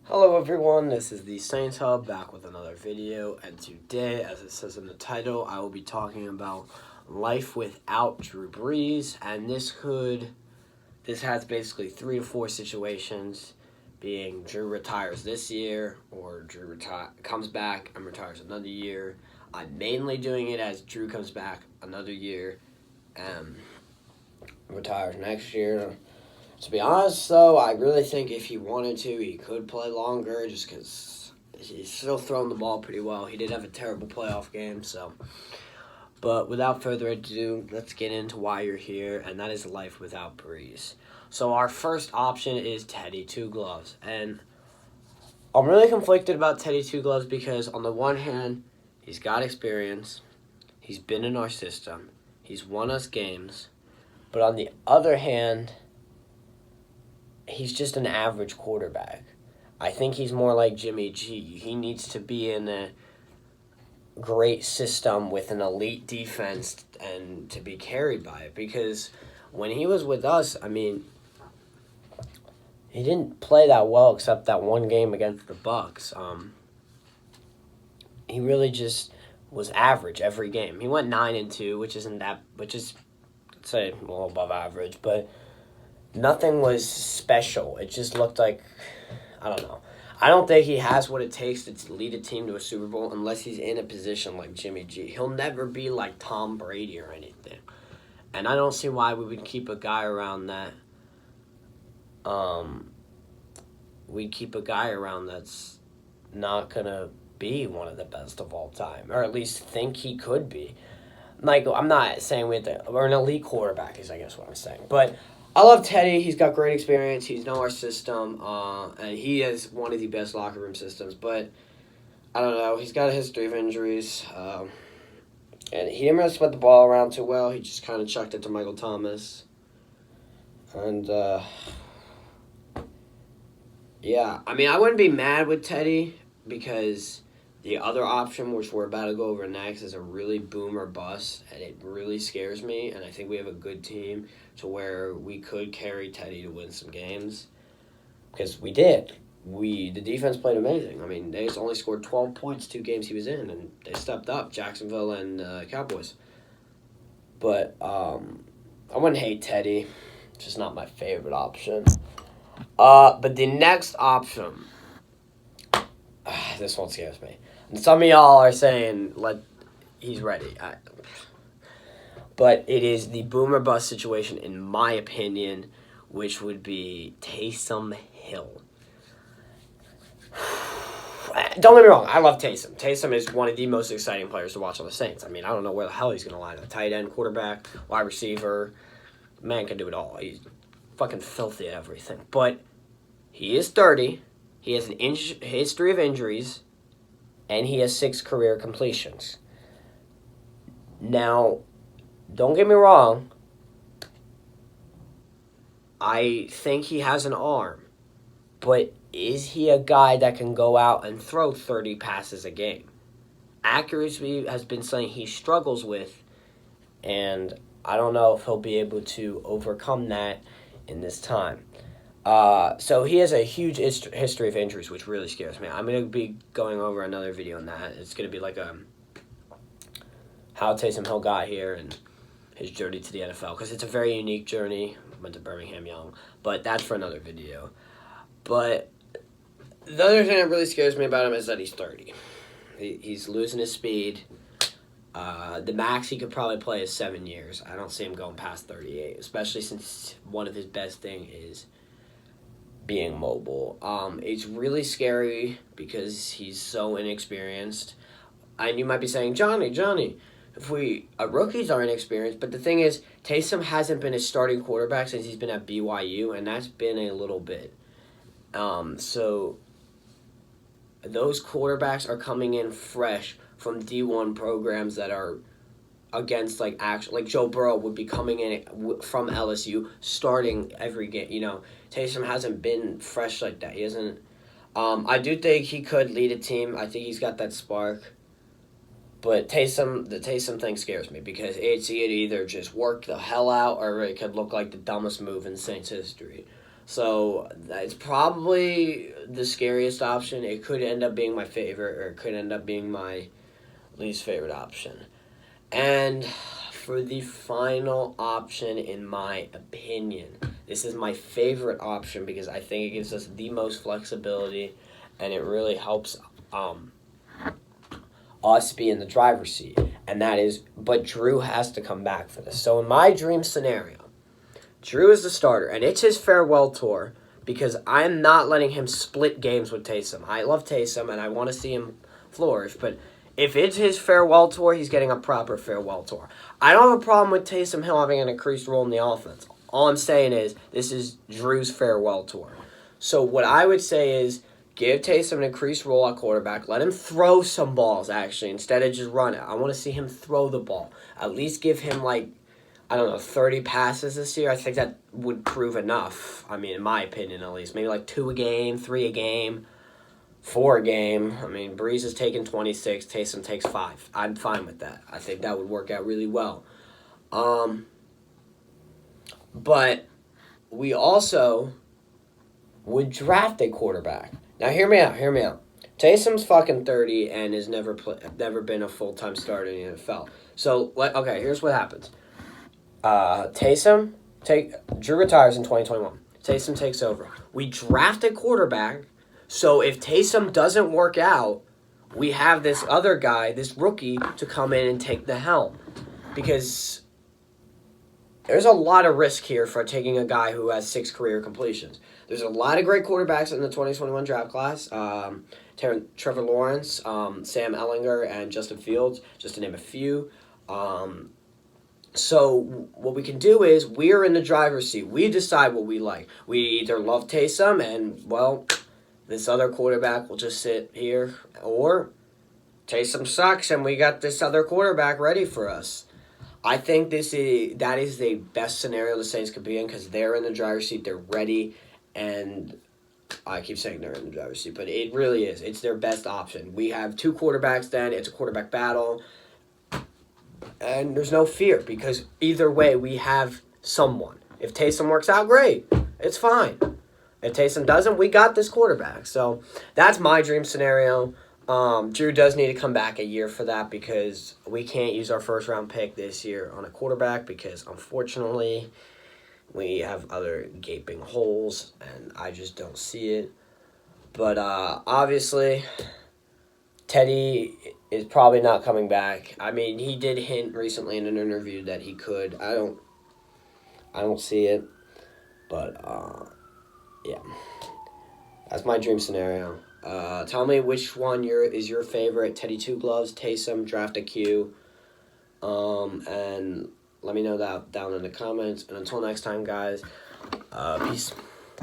Hello everyone, this is the Saints Hub back with another video, and today, as it says in the title, I will be talking about life without Drew Brees, and this has basically 3 to 4 situations, being Drew retires this year, or Drew comes back and retires another year. I'm mainly doing it as Drew comes back another year and retires next year. To be honest, though, I really think if he wanted to, he could play longer just because he's still throwing the ball pretty well. He did have a terrible playoff game, so. But without further ado, let's get into why you're here, and that is life without Brees. So our first option is Teddy Two Gloves, and I'm really conflicted about Teddy Two Gloves because on the one hand, he's got experience, he's been in our system, he's won us games, but on the other hand, he's just an average quarterback. I think he's more like Jimmy G. He needs to be in a great system with an elite defense and to be carried by it. Because when he was with us, I mean, he didn't play that well except that one game against the Bucks. He really just was average every game. He went 9-2, which is I'd say a little above average, but nothing was special. It just looked like, I don't know. I don't think he has what it takes to lead a team to a Super Bowl unless he's in a position like Jimmy G. He'll never be like Tom Brady or anything. And I don't see why we would keep a guy around that. We'd keep a guy around that's not going to be one of the best of all time, or at least think he could be. Like, I'm not saying or an elite quarterback is, I guess, what I'm saying. But I love Teddy. He's got great experience. He's know our system, and he has one of the best locker room systems. But I don't know. He's got a history of injuries, and he didn't really spread the ball around too well. He just kind of chucked it to Michael Thomas, and yeah. I mean, I wouldn't be mad with Teddy because the other option, which we're about to go over next, is a really boom or bust, and it really scares me. And I think we have a good team to where we could carry Teddy to win some games, because we did. The defense played amazing. I mean, they only scored 12 points 2 games he was in, and they stepped up, Jacksonville and Cowboys. But I wouldn't hate Teddy. It's just not my favorite option. But the next option, this one scares me. And some of y'all are saying, he's ready. But it is the boom or bust situation, in my opinion, which would be Taysom Hill. Don't get me wrong, I love Taysom. Taysom is one of the most exciting players to watch on the Saints. I mean, I don't know where the hell he's going to line up. Tight end, quarterback, wide receiver. Man can do it all. He's fucking filthy at everything. But he is 30. He has an history of injuries, and he has 6 career completions. Now, don't get me wrong, I think he has an arm, but is he a guy that can go out and throw 30 passes a game? Accuracy has been something he struggles with, and I don't know if he'll be able to overcome that in this time. So he has a huge history of injuries, which really scares me. I'm going to be going over another video on that. It's going to be like how Taysom Hill got here and his journey to the NFL, because it's a very unique journey. Went to Birmingham young, but that's for another video. But the other thing that really scares me about him is that he's 30. He's losing his speed. The max he could probably play is 7 years. I don't see him going past 38, especially since one of his best thing is being mobile. It's really scary because he's so inexperienced. And you might be saying, Johnny, if rookies are inexperienced, but the thing is, Taysom hasn't been a starting quarterback since he's been at BYU, and that's been a little bit. So those quarterbacks are coming in fresh from D1 programs that are against like Joe Burrow would be coming in from LSU starting every game. Taysom hasn't been fresh like that. He hasn't. I do think he could lead a team. I think he's got that spark. But the Taysom thing scares me because it either just work the hell out or it could look like the dumbest move in Saints history. So that's probably the scariest option. It could end up being my favorite, or it could end up being my least favorite option. And for the final option, in my opinion, this is my favorite option because I think it gives us the most flexibility, and it really helps us be in the driver's seat. And that is, but Drew has to come back for this. So in my dream scenario, Drew is the starter, and it's his farewell tour because I'm not letting him split games with Taysom. I love Taysom, and I want to see him flourish, but if it's his farewell tour, he's getting a proper farewell tour. I don't have a problem with Taysom Hill having an increased role in the offense. All I'm saying is this is Drew's farewell tour. So what I would say is give Taysom an increased role at quarterback. Let him throw some balls, actually, instead of just run it. I want to see him throw the ball. At least give him, 30 passes this year. I think that would prove enough. I mean, in my opinion, at least. Maybe 2 a game, 3 a game, 4 a game. I mean, Brees is taking 26. Taysom takes 5. I'm fine with that. I think that would work out really well. But we also would draft a quarterback. Now, hear me out. Taysom's fucking 30 and has never been a full-time starter in the NFL. So, okay, here's what happens. Drew retires in 2021. Taysom takes over. We draft a quarterback, so if Taysom doesn't work out, we have this other guy, this rookie, to come in and take the helm. Because there's a lot of risk here for taking a guy who has 6 career completions. There's a lot of great quarterbacks in the 2021 draft class. Trevor Lawrence, Sam Ehlinger, and Justin Fields, just to name a few. So what we can do is we're in the driver's seat. We decide what we like. We either love Taysom and, well, this other quarterback will just sit here, or Taysom sucks and we got this other quarterback ready for us. I think that is the best scenario the Saints could be in because they're in the driver's seat, they're ready, and I keep saying they're in the driver's seat, but it really is. It's their best option. We have 2 quarterbacks then. It's a quarterback battle. And there's no fear because either way we have someone. If Taysom works out, great. It's fine. If Taysom doesn't, we got this quarterback. So that's my dream scenario. Drew does need to come back a year for that because we can't use our first-round pick this year on a quarterback because, unfortunately, we have other gaping holes, and I just don't see it. But obviously, Teddy is probably not coming back. I mean, he did hint recently in an interview that he could. I don't see it. But, yeah. That's my dream scenario. Tell me which one is your favorite. Teddy Two Gloves, Taysom, Draft a Q. And let me know that down in the comments. And until next time, guys, peace.